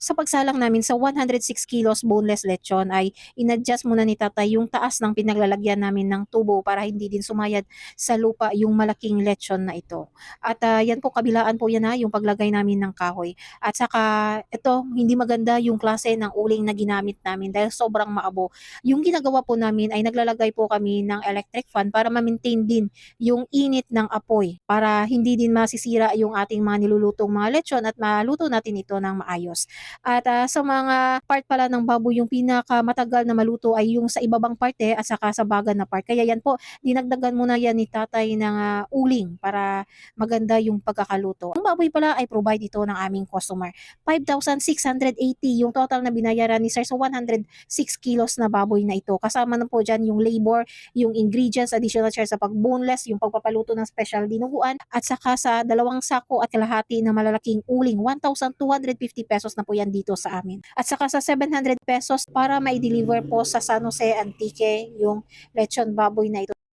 Sa pagsalang namin sa 106 kilos boneless lechon ay inadjust muna ni tatay yung taas ng pinaglalagyan namin ng tubo para hindi din sumayad sa lupa yung malaking lechon na ito. At yan po, kabilaan po yan, yung paglagay namin ng kahoy. At saka ito, hindi maganda yung klase ng uling na ginamit namin dahil sobrang maabo. Yung ginagawa po namin ay naglalagay po kami ng electric fan para ma-maintain din yung init ng apoy para hindi din masisira yung ating mga nilulutong mga lechon at maluto natin ito ng maayos. At sa mga part pala ng baboy, yung pinakamatagal na maluto ay yung sa ibabang parte at saka sa bagan na part. Kaya yan po, dinagdagan muna yan ni tatay ng uling para maganda yung pagkakaluto. Yung baboy pala ay provide ito ng aming customer. 5,680 yung total na binayaran ni sir sa 106 kilos na baboy na ito. Kasama na po dyan yung labor, yung ingredients, additional charge sa pag-boneless, yung pagpapaluto ng special dinuguan, at saka sa 2 sako at kalahati na malalaking uling, 1,250 pesos na po yan dito sa amin. At saka sa 700 pesos para ma-deliver po sa San Jose Antique yung lechon baboy na ito.